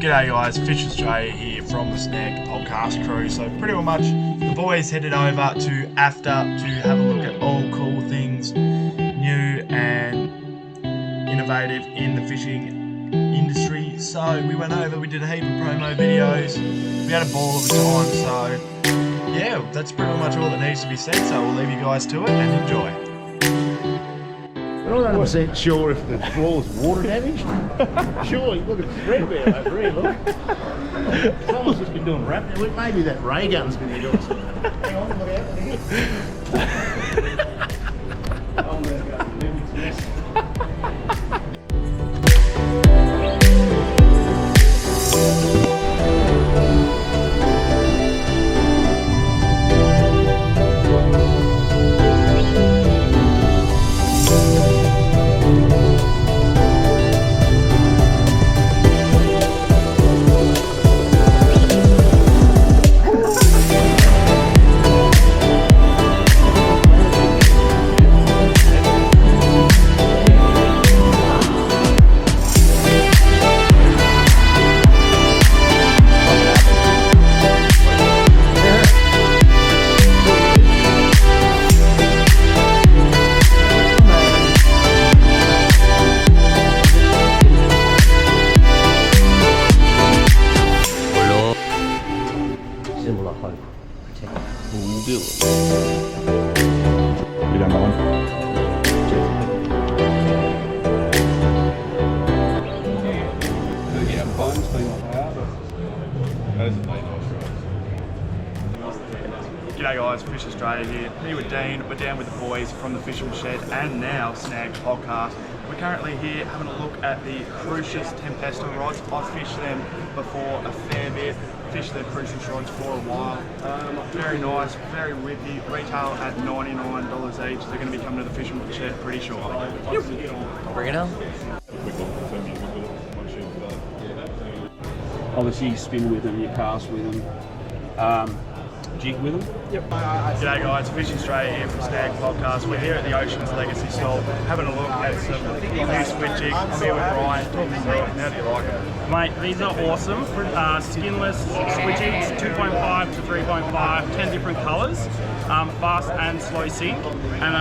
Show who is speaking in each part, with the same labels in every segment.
Speaker 1: G'day guys, Fish Australia here from the Snagged Podcast crew. So pretty much the boys headed over to AFTA to have a look at all cool things new and innovative in the fishing industry. So we went over, we did a heap of promo videos, we had a ball of a time. So yeah, that's pretty much all that needs to be said. So we'll leave you guys to it and enjoy.
Speaker 2: We're not 100% sure if the floor's water damaged. Sure, look at the threadbare over here, look. Someone's just been doing rap. Maybe that ray gun's been doing something. Hang on, look out here. I'm going to go move this.
Speaker 1: G'day guys, Fish Australia here. Me with Dean, we're down with the boys from the Fishing Shed and now Snagged Podcast. We're currently here having a look at the Crucius Tempesto rods. I've fished them before a fair bit, fished the Crucius rods for a while. Very nice, very whippy, retail at $99 each. They're going to be coming to the Fishing Shed pretty shortly.
Speaker 3: Bring it on.
Speaker 4: Obviously you spin with them, you cast with them, jig with them.
Speaker 1: Yep. G'day guys, Fish Australia here from Snagged Podcast. We're here at the Ocean's Legacy stall, having a look at some new squid jigs. I'm here with Brian, talking to me. How do you like them?
Speaker 5: Mate, these are awesome. Skinless squid jigs, 2.5 to 3.5, 10 different colours, fast and slow sink, and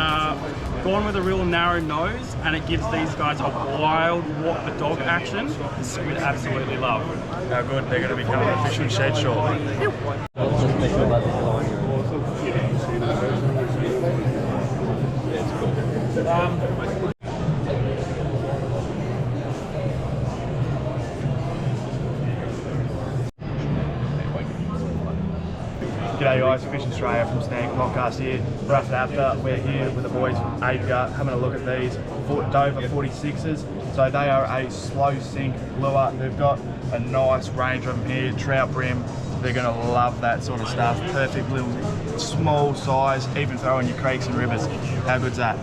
Speaker 5: gone with a real narrow nose, and it gives these guys a wild walk the dog action. The squid absolutely love.
Speaker 1: How good, they're going to be coming to the Fishing Shed shortly. G'day guys, Fish Australia from Snagged Podcast here. We're after AFTA. We're here with the boys from AFTA having a look at these Dover 46s. So they are a slow sink lure. They've got a nice range of them here, trout brim. They're going to love that sort of stuff. Perfect little small size, even throw in your creeks and rivers. How good's that?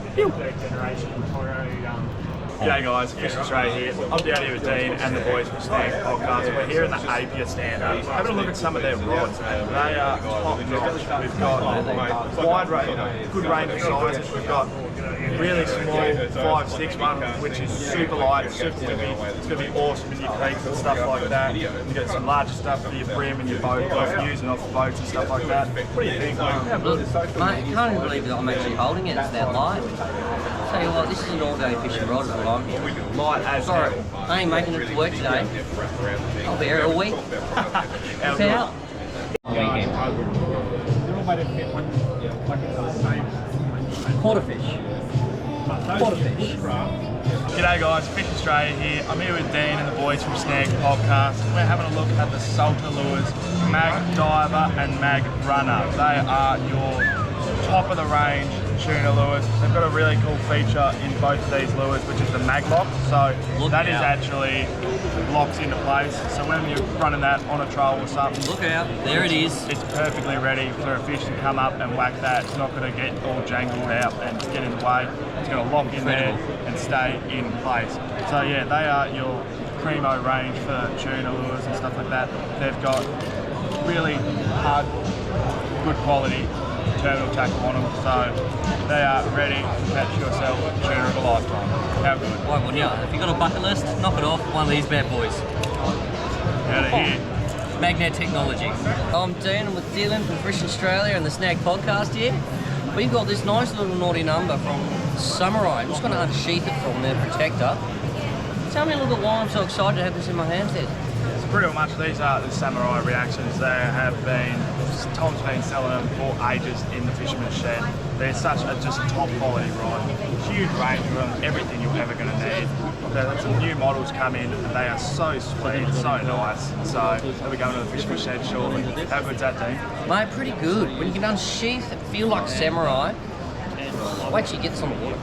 Speaker 1: G'day guys, Fish Australia here. I'm down here with Dean and the boys from Snagged Podcast. We're here at the AFTA stand, having a look at some of their rods. They are top notch. We've got wide range, good range of sizes. We've got really small 5'6" one, which is super light, super whippy. It's going to be awesome in your creeks and stuff like that. You get some larger stuff for your brim and your boat, using off the boats and stuff like that. What do you think?
Speaker 3: Look, mate, I can't even believe that I'm actually holding it. It's that light. Tell you what, this is an all-day fishing rod at the moment.
Speaker 1: Light as
Speaker 3: Sorry,
Speaker 1: hell.
Speaker 3: I ain't making it to work today. I'll be here all week. Look out. Quarterfish.
Speaker 1: G'day guys, Fish Australia here. I'm here with Dean and the boys from Snagged Podcast. We're having a look at the Salter lures, Mag Diver and Mag Runner. They are your top of the range tuna lures. They've got a really cool feature in both of these lures, which is the mag lock. So that is actually locks into place. So when you're running that on a troll or something,
Speaker 3: Look out, there it is.
Speaker 1: It's perfectly ready for a fish to come up and whack that. It's not going to get all jangled out and get in the way. It's going to lock in there and stay in place. So yeah, they are your primo range for tuna lures and stuff like that. They've got really hard, good quality terminal tackle on them, so they are ready to catch yourself a tuna of a lifetime. How good?
Speaker 3: Why wouldn't you? If you've got a bucket list, knock it off, one of these bad boys.
Speaker 1: How
Speaker 3: magnet technology. I'm Dean, I'm with Dylan from Fish Australia and the Snag Podcast here. We've got this nice little naughty number from Samurai. I'm just going to unsheath it from their protector. Tell me a little bit why I'm so excited to have this in my hands here.
Speaker 1: It's pretty much, these are the Samurai reactions. They have been, Tom's been selling them for ages in the fisherman's shed. They're such a just top quality rod. Huge range of them, everything you're ever going to need. There's some new models come in and they are so sweet, so nice. So they'll be going to the fisherman's shed shortly. How good's that, Dean?
Speaker 3: Mate, pretty good. When you can unsheath it, feel like Samurai. Wait till you get this on the water.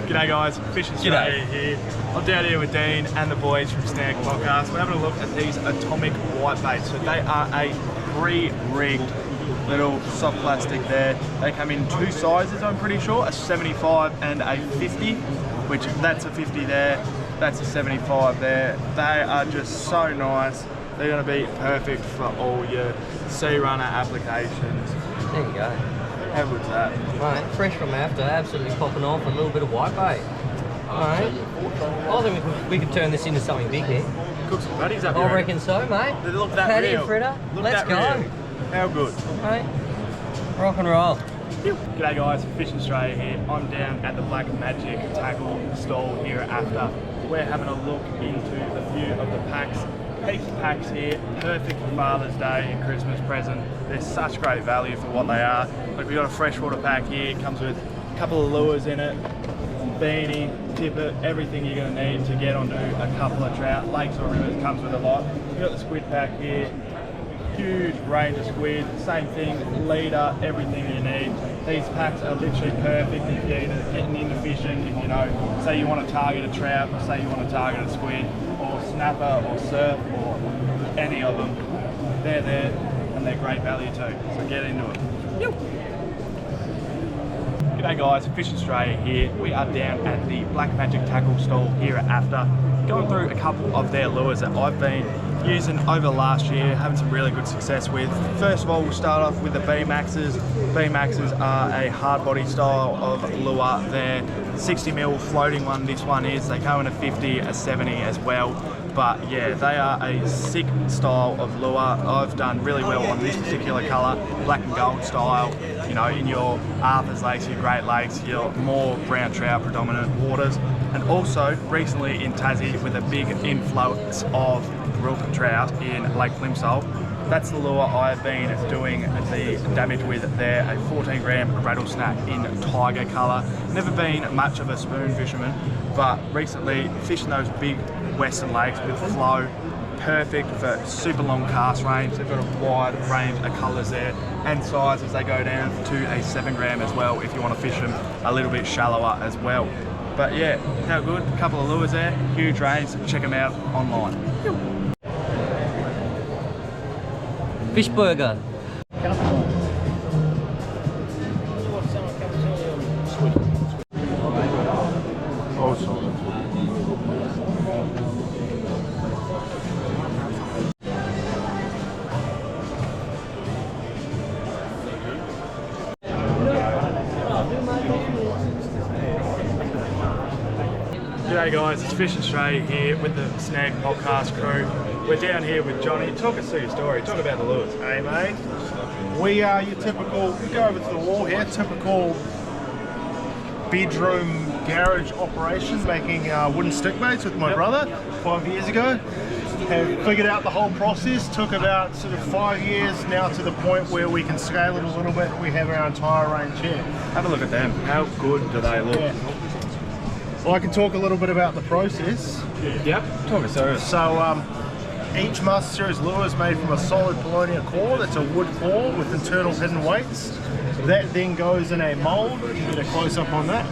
Speaker 1: G'day guys, Fish Australia here. I'm down here with Dean and the boys from SNAGGED Podcast. We're having a look at these atomic whitebaits. So they are a pre-rigged little soft plastic there. They come in two sizes, I'm pretty sure, a 75 and a 50, which that's a 50 there, that's a 75 there. They are just so nice. They're going to be perfect for all your sea runner applications.
Speaker 3: There you go.
Speaker 1: How good's that?
Speaker 3: Right, fresh from AFTA, absolutely popping off, a little bit of whitebait. Alright, I think we could turn this into something big here.
Speaker 1: Cook some buddies up here.
Speaker 3: I reckon so, mate.
Speaker 1: They look that
Speaker 3: Paddy
Speaker 1: real.
Speaker 3: and Fritter,
Speaker 1: Look
Speaker 3: let's
Speaker 1: that
Speaker 3: go.
Speaker 1: real. How good.
Speaker 3: Right, rock and roll.
Speaker 1: G'day guys, Fish Australia here. I'm down at the Black Magic tackle stall here at AFTA. We're having a look into a few of the packs. Heaps of packs here, perfect for Father's Day and Christmas present. They're such great value for what they are. Like we've got a freshwater pack here, it comes with a couple of lures in it, beanie, tippet, everything you're going to need to get onto a couple of trout. Lakes or rivers comes with a lot. We've got the squid pack here, huge range of squid, same thing, leader, everything you need. These packs are literally perfect if you're getting into fishing, if you know, say you want to target a trout, or say you want to target a squid, or snapper, or surf, or any of them. They're there, and they're great value too, so get into it. G'day guys, Fish Australia here. We are down at the Black Magic tackle stall here at AFTA, going through a couple of their lures that I've been using over the last year, having some really good success with. First of all, we'll start off with the B-Maxes. B-Maxes are a hard body style of lure. They're 60mm floating one, this one is. They come in a 50, a 70 as well. But yeah, they are a sick style of lure. I've done really well on this particular colour, black and gold style. You know, in your Arthur's Lakes, your Great Lakes, your more brown trout predominant waters. And also recently in Tassie with a big influx of rook trout in Lake Plimsoll. That's the lure I've been doing the damage with there, a 14 gram rattlesnake in tiger colour. Never been much of a spoon fisherman, but recently fishing those big western lakes with flow, perfect for super long cast range. They've got a wide range of colours there and sizes. They go down to a 7 gram as well if you want to fish them a little bit shallower as well. But yeah, how good, a couple of lures there, huge range, check them out online.
Speaker 3: Fish burger.
Speaker 1: G'day guys, it's Fish Australia here with the SNAGGED Podcast crew. We're down here with Johnny. Talk us through your story, talk about the lures.
Speaker 2: Hey mate, we are your typical, go over to the wall here, typical bedroom garage operation, making wooden stick baits with my brother 5 years ago. Have figured out the whole process, took about sort of 5 years now to the point where we can scale it a little bit and we have our entire range here.
Speaker 1: Have a look at them, how good do they look?
Speaker 2: Yeah. Well, I can talk a little bit about the process.
Speaker 1: Yep, talk us through it.
Speaker 2: So each Master Series lure is made from a solid Polonia core, that's a wood core with internal hidden weights. That then goes in a mould, you can get a close up on that,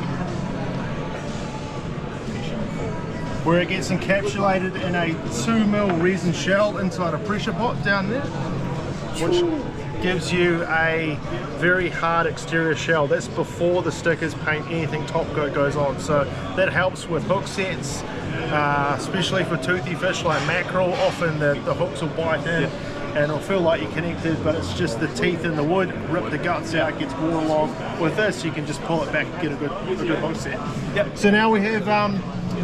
Speaker 2: where it gets encapsulated in a 2mm resin shell inside a pressure pot down there, which gives you a very hard exterior shell. That's before the stickers, paint, anything top coat goes on. So that helps with hook sets, especially for toothy fish like mackerel. Often the hooks will bite in and it'll feel like you're connected, but it's just the teeth in the wood, rip the guts out, gets waterlogged. With this, you can just pull it back and get a good hook set.
Speaker 1: Yep.
Speaker 2: So now we have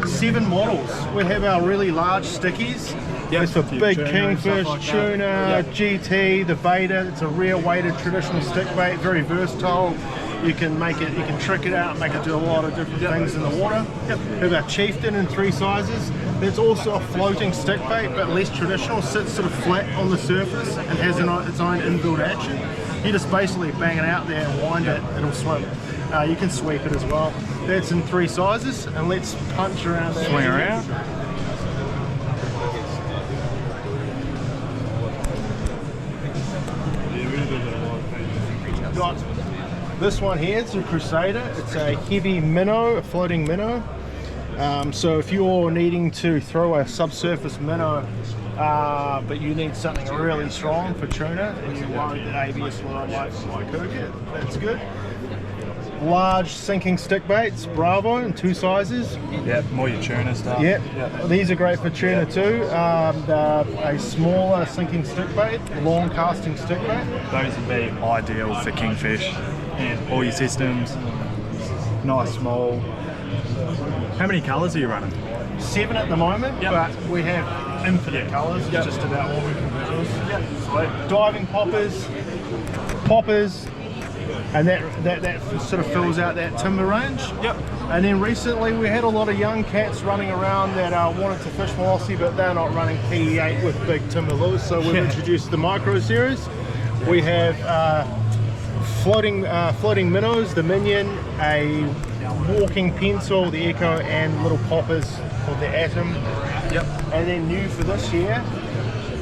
Speaker 2: 7 models. We have our really large stickies. It's for big
Speaker 1: tuna and
Speaker 2: kingfish,
Speaker 1: stuff like that.
Speaker 2: tuna, GT, the Vader. It's a rear weighted traditional stick bait, very versatile. You can make it, you can trick it out and make it do a lot of different things in the water. We have our Chieftain in 3 sizes. It's also a floating stick bait, but less traditional. Sits sort of flat on the surface and has its own inbuilt action. You just basically bang it out there and wind it, it'll swim. You can sweep it as well. That's in 3 sizes, and let's punch around that.
Speaker 1: Swing around.
Speaker 2: Got this one here, it's a Crusader. It's a heavy minnow, a floating minnow. So if you're needing to throw a subsurface minnow, but you need something really strong for tuna, and you're worried that ABS lure might cook it, that's good. Large sinking stick baits, Bravo, in 2 sizes.
Speaker 1: Yeah, more your tuna stuff.
Speaker 2: Yep, these are great for tuna too. A smaller sinking stick bait, long casting stick bait.
Speaker 1: Those would be ideal for kingfish and all your systems. Nice, small. How many colours are you running?
Speaker 2: 7 at the moment, but we have infinite colours. It's just about all we can produce. Diving poppers, and that sort of fills out that timber range. And then recently we had a lot of young cats running around that wanted to fish velocity, but they're not running PE8 with big timber lures, so we've introduced the micro series. We have floating minnows, the Minion, a walking pencil, the Echo, and little poppers called the Atom. And then new for this year,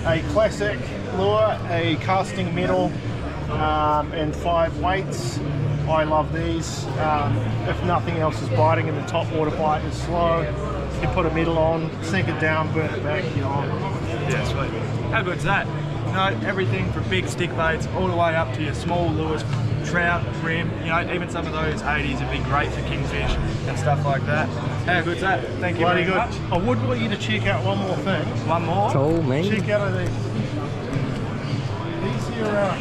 Speaker 2: a classic lure, a casting metal, and 5 weights. I love these. If nothing else is biting and the top water bite is slow, you put a metal on, sink it down, burn it back, you're on.
Speaker 1: Yeah, sweet. How good's that? You know, everything from big stick baits all the way up to your small lures, trout, brim, you know, even some of those 80s would be great for kingfish and stuff like that. How good's that? Thank you
Speaker 2: Bloody
Speaker 1: very
Speaker 2: good.
Speaker 1: much.
Speaker 2: I would want you to check out one more thing.
Speaker 1: One more?
Speaker 3: Cool, man.
Speaker 2: Check out these. These here are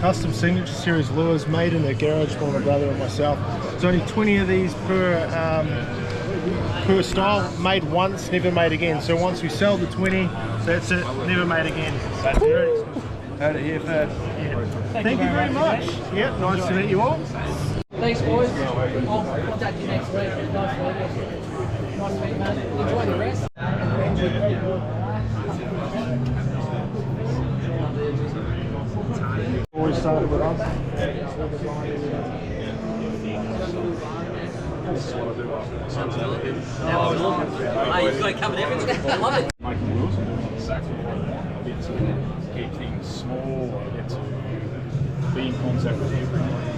Speaker 2: custom signature series lures made in the garage by my brother and myself. There's only 20 of these per style, made once, never made again. So once we sell the 20, that's it, never made again. That's very exclusive.
Speaker 1: Heard it here first.
Speaker 2: Thank you very much. Yep, nice to meet you all.
Speaker 3: Thanks, boys. I'll contact you next week. Nice to meet you. Nice to meet you, man. Enjoy the rest.
Speaker 2: Always started with us.
Speaker 3: Hey, you've got covered everything. I love it.
Speaker 4: Making wheels and bits of keep things small, get to be in contact with everyone.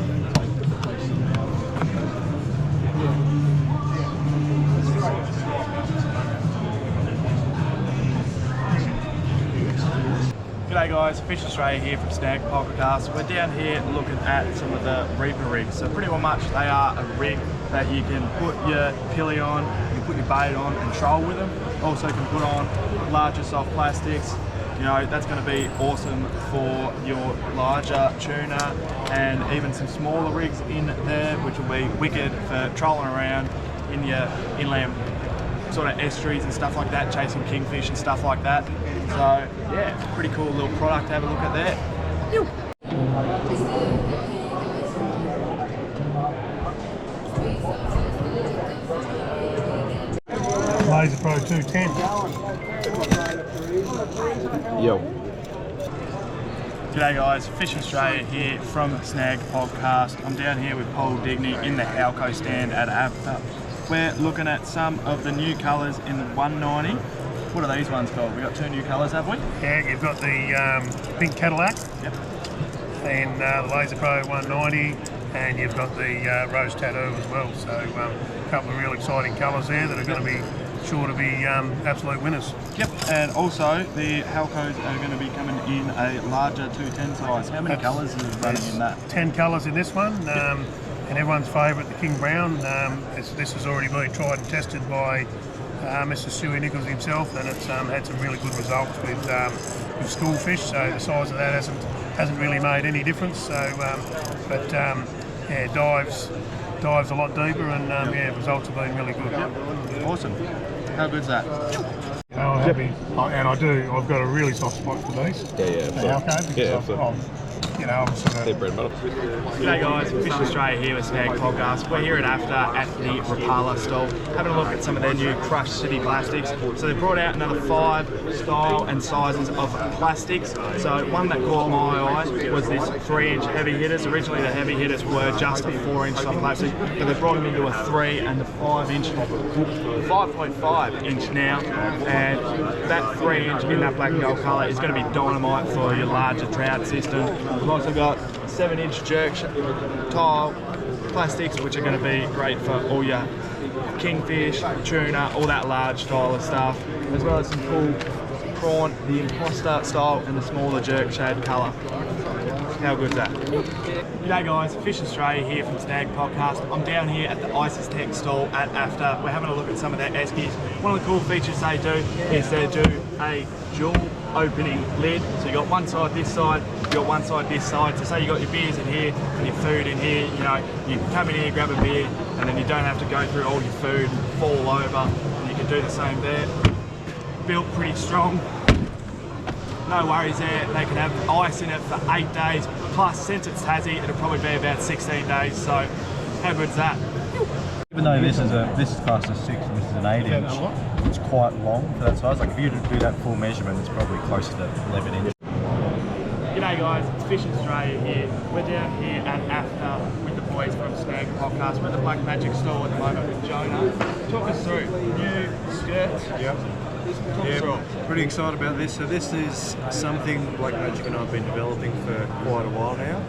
Speaker 1: G'day guys, Fish Australia here from SNAGGED PODCAST. We're down here looking at some of the Reaper rigs. So pretty much they are a rig that you can put your pilly on, you can put your bait on and troll with them. Also can put on larger soft plastics. You know, that's going to be awesome for your larger tuna and even some smaller rigs in there, which will be wicked for trolling around in your inland sort of estuaries and stuff like that, chasing kingfish and stuff like that. So yeah, pretty cool little product to have a look at there.
Speaker 2: Laser Pro 210.
Speaker 4: Yo.
Speaker 1: G'day guys, Fish Australia here from SNAGGED Podcast. I'm down here with Paul Digney in the Halco stand at AFTA. We're looking at some of the new colours in the 190. What are these ones called? We've got 2 new colours, have we?
Speaker 6: Yeah, you've got the pink Cadillac
Speaker 1: Yep.
Speaker 6: and the Laser Pro 190, and you've got the Rose Tattoo as well. So a couple of real exciting colours there that are going to be sure to be absolute winners.
Speaker 1: Yep, and also the Halcos are going to be coming in a larger 210 size. How many colours are running in that?
Speaker 6: 10 colours in this one, and everyone's favourite, the King Brown. This has already been tried and tested by Mr. Stewie Nichols himself, and it's had some really good results with school fish. So the size of that hasn't really made any difference. So, yeah, dives a lot deeper, and results have been really good.
Speaker 1: Awesome. How good's that?
Speaker 6: I'm happy, and I've got a really soft spot for these. I'm sort of...
Speaker 1: G'day guys, Fish Australia here with Snag Podcast. We're here at AFTA at the Rapala stall, having a look at some of their new Crush City plastics. So they've brought out another 5 style and sizes of plastics. So one that caught my eye was this 3-inch heavy hitters. Originally the heavy hitters were just a 4-inch soft plastic, but they've brought them into a 3 and the 5-inch, 5.5 inch now. And that 3-inch in that black and gold colour is going to be dynamite for your larger trout system. We've also got 7-inch jerk tile plastics, which are going to be great for all your kingfish, tuna, all that large style of stuff, as well as some cool prawn, the imposter style, and the smaller jerk shad colour. How good's that? G'day guys, Fish Australia here from Snag Podcast. I'm down here at the ISIS Tech stall at AFTA. We're having a look at some of their eskies. One of the cool features they do is they do a dual opening lid. So you got one side this side, you got one side this side. So say you got your beers in here and your food in here, you come in here, grab a beer, and then you don't have to go through all your food and fall over. And you can do the same there. Built pretty strong. No worries there, they can have ice in it for 8 days, plus since it's Tassie, it'll probably be about 16 days, so how good's that?
Speaker 7: Even though this is classed as 6 and this is an 8-inch, it's quite long for that size. Like if you do that full measurement, it's probably close to 11 inches.
Speaker 1: G'day guys, it's Fish Australia here. We're down here at AFTA with the boys from Snag Podcast. We're at the Black Magic store at the moment with Jonah. Talk us through new skirts.
Speaker 8: Yep. Pretty excited about this. So this is something Black Magic and I have been developing for quite a while now.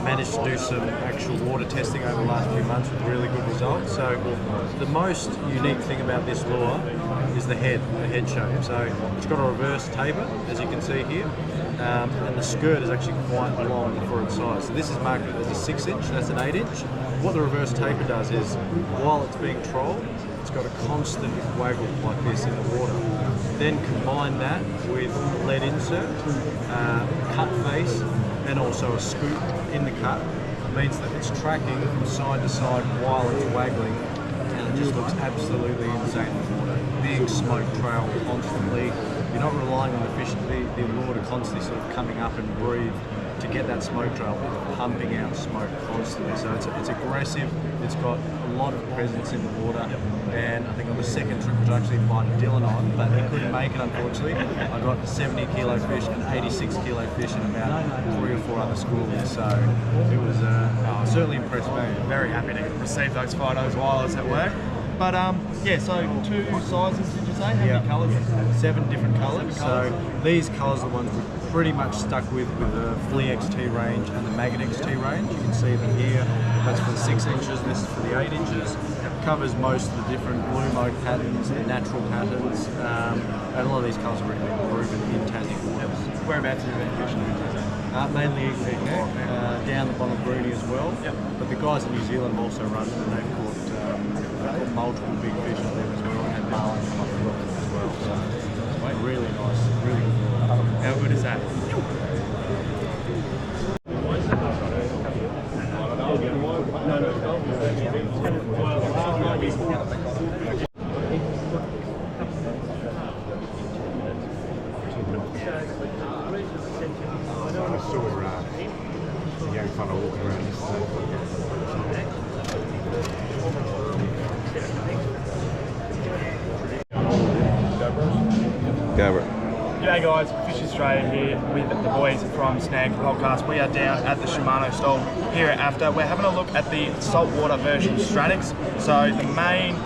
Speaker 8: Managed to do some actual water testing over the last few months with really good results. So the most unique thing about this lure is the head shape. So it's got a reverse taper, as you can see here, and the skirt is actually quite long for its size. So this is marketed as a 6-inch, that's an 8-inch. What the reverse taper does is, while it's being trolled, it's got a constant waggle like this in the water. Then combine that with lead insert, cut face, and also a scoop in the cut. It means that it's tracking from side to side while it's waggling, and it just looks absolutely insane in the water. Big smoke trail constantly. You're not relying on the lure to constantly sort of coming up and breathe to get that smoke trail. It's pumping out smoke constantly. So it's aggressive. It's got a lot of presence in the water. And I think on the second trip, which I actually invited Dylan on, but he couldn't make it unfortunately, I got 70 kilo fish and 86 kilo fish in about 3 or 4 other schools. So it was certainly impressed me.
Speaker 1: Very happy to receive those photos while I was at work. But yeah, so 2 sizes, did you say? How many colours?
Speaker 8: 7 different colours. So these colours are the ones we're pretty much stuck with the Flea XT range and the Maggot XT range. You can see them here. That's for the 6 inches, this is for the 8 inches. Covers most of the different blue mode patterns, the natural patterns, and a lot of these colours are really proven in Tassie waters.
Speaker 1: Whereabouts have you been fishing in Tassie?
Speaker 8: Mainly Eagle down the bottom of Bruni as well. Yep. But the guys in New Zealand have also run and they've caught multiple big fish on there as well, and had marlin come up the rock as well. So really nice, really good.
Speaker 1: How good is that?
Speaker 9: I saw a young fella walking around yesterday.
Speaker 1: G'day guys, Fish Australia here with the boys from Snag Podcast. We are down at the Shimano stall here at AFTA. We're having a look at the saltwater version Stratics. So the main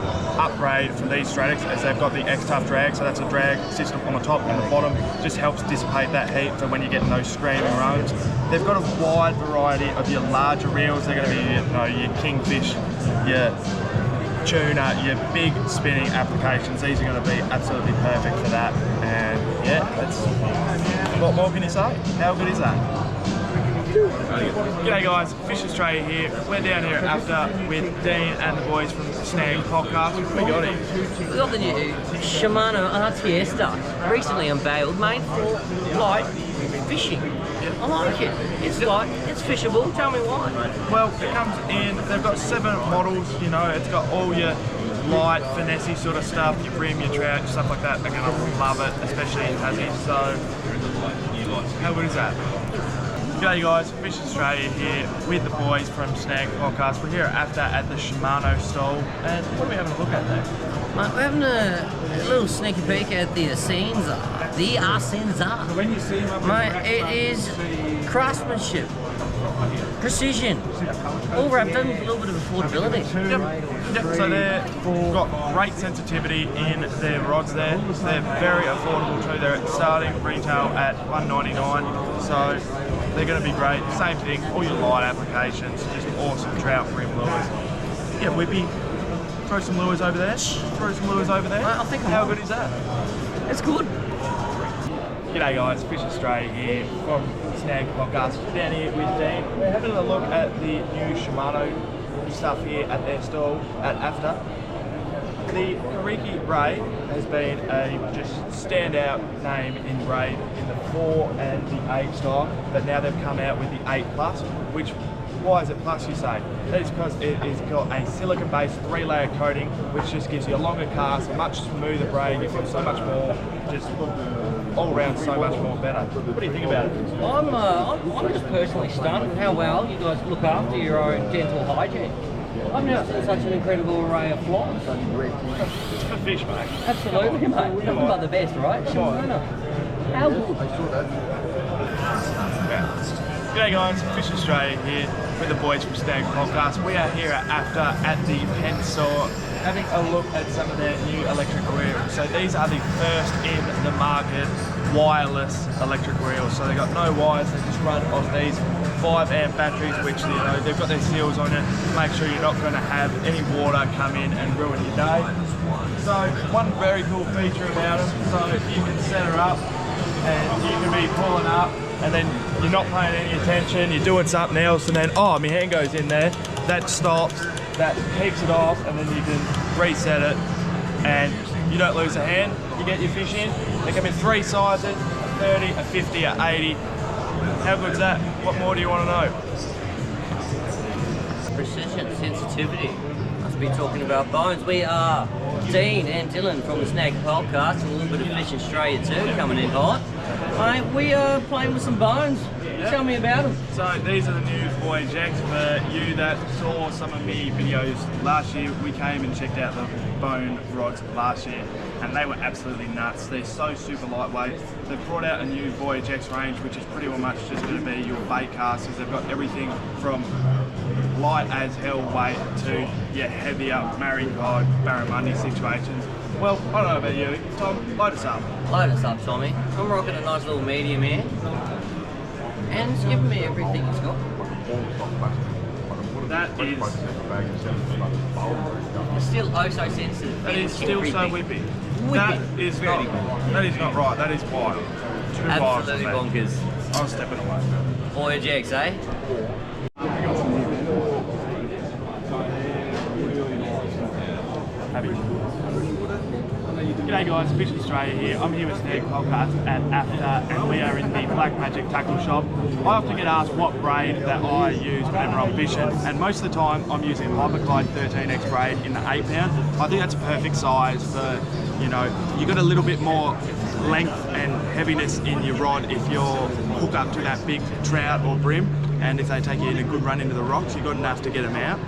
Speaker 1: upgrade for these Stratics is they've got the X-Tough drag, so that's a drag system on the top and the bottom, just helps dissipate that heat for when you're getting those screaming runs. They've got a wide variety of your larger reels. They're going to be your kingfish, your tuna, your big spinning applications. These are going to be absolutely perfect for that. And yeah, that's what more can you say? How good is that? G'day guys, Fish Australia here. We're down here at AFTA with Dean and the boys from Snag Podcast. What we got here?
Speaker 3: We got the new Shimano RTS recently unveiled, made for light fishing. I like it. It's fishable. Tell me why.
Speaker 1: Well, it comes in, they've got 7 models, you know, it's got all your light, finessey sort of stuff, your bream, your trout, stuff like that. They're going to love it, especially in Tassie. So, how good is that? G'day guys, Fish Australia here with the boys from Snagged Podcast. We're here at AFTA at the Shimano stall, and what are we having a look at there?
Speaker 3: Mate, we're having a little sneaky peek at the Asenza. The Asenza. Mate, it is craftsmanship, precision, all wrapped in with a little bit of affordability.
Speaker 1: Yep, so they've got great sensitivity in their rods there. They're very affordable too. They're starting retail at $1.99, so they're going to be great. Same thing, all your light applications, just awesome trout bream lures. Yeah, Whippy, throw some lures over there. Throw some lures over there.
Speaker 3: I think
Speaker 1: How good is that?
Speaker 3: It's good.
Speaker 1: G'day guys, Fish Australia here from Snagged Podcast. Down here with Dean. We're having a look at the new Shimano stuff here at their stall at AFTA. The Kariki Ray has been a just standout name in braid in the 4 and the 8 style, but now they've come out with the 8 plus, which, why is it plus you say? That is because it has got a silicon-based 3-layer coating, which just gives you a longer cast, a much smoother braid, you feel so much more, just all around so much more better. What do you think about it?
Speaker 3: I'm just personally stunned with how well you guys look after your own dental hygiene. I've never seen such an incredible array of flies.
Speaker 1: It's for fish, mate.
Speaker 3: Absolutely, mate. Nothing but the best, right? Shimano. How good?
Speaker 1: G'day guys, Fish Australia here with the boys from Snagged Podcast. We are here at AFTA at the pen store having a look at some of their new electric reels. So these are the first in the market wireless electric reels. So they've got no wires, they just run off these 5-amp batteries, which, you know, they've got their seals on it to make sure you're not going to have any water come in and ruin your day. So one very cool feature about them, so you can set her up and you can be pulling up and then you're not paying any attention, you're doing something else, and then, oh, my hand goes in there, that stops, that keeps it off, and then you can reset it and you don't lose a hand. You get your fish in. They come in 3 sizes, a 30, a 50, a 80. How good's that? What more do you want to know?
Speaker 3: Precision, sensitivity. Must be talking about bones. We are Dean and Dylan from the Snagged Podcast, and a little bit of Fish Australia too, coming in hot. Mate, we are playing with some bones. Tell me about them.
Speaker 1: So these are the new Voyage X. For you that saw some of me videos last year, we came and checked out the bone rods last year, and they were absolutely nuts. They're so super lightweight. They've brought out a new Voyage X range, which is pretty much just going to be your bait casters. They've got everything from light as hell weight to your heavier marine cod, barramundi situations. Well, I don't know about you, Tom, load us up.
Speaker 3: Load us up, Tommy. I'm rocking a nice little medium here. And it's giving me everything it's got.
Speaker 1: That is...
Speaker 3: It's still oh so sensitive.
Speaker 1: That is still so whippy. That is not right, that is wild. Too wild for
Speaker 3: Absolutely
Speaker 1: me.
Speaker 3: bonkers.
Speaker 1: I'm stepping away.
Speaker 3: Voyage X, eh?
Speaker 1: G'day guys, Fish Australia here. I'm here with Snagged Podcast at AFTA, and we are in the Black Magic tackle shop. I often get asked what braid that I use whenever I'm fishing, and most of the time I'm using Hyperglide 13X braid in the 8 pound. I think that's a perfect size for, you know, you got a little bit more length and heaviness in your rod if you're hook up to that big trout or bream, and if they take you in a good run into the rocks, you've got enough to get them out.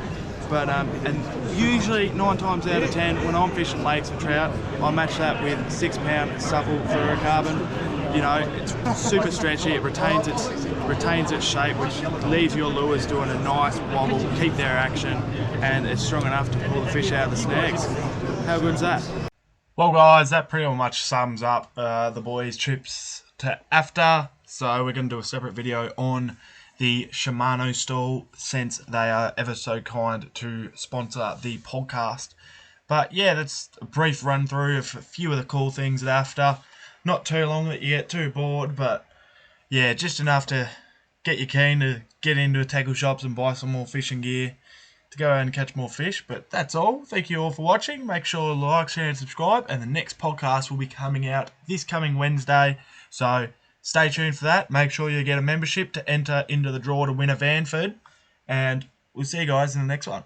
Speaker 1: But and usually 9 times out of 10 when I'm fishing lakes and trout, I match that with 6 pound supple fluorocarbon. You know, it's super stretchy, it retains its shape, which leaves your lures doing a nice wobble, keep their action, and it's strong enough to pull the fish out of the snags. How good's that? Well guys, that pretty much sums up the boys' trips to AFTA. So we're going to do a separate video on the Shimano stall, since they are ever so kind to sponsor the podcast. But yeah, that's a brief run through of a few of the cool things at AFTA. Not too long that you get too bored, but yeah, just enough to get you keen to get into tackle shops and buy some more fishing gear to go out and catch more fish. But that's all. Thank you all for watching. Make sure to like, share and subscribe, and the next podcast will be coming out this coming Wednesday. So stay tuned for that. Make sure you get a membership to enter into the draw to win a Vanford. And we'll see you guys in the next one.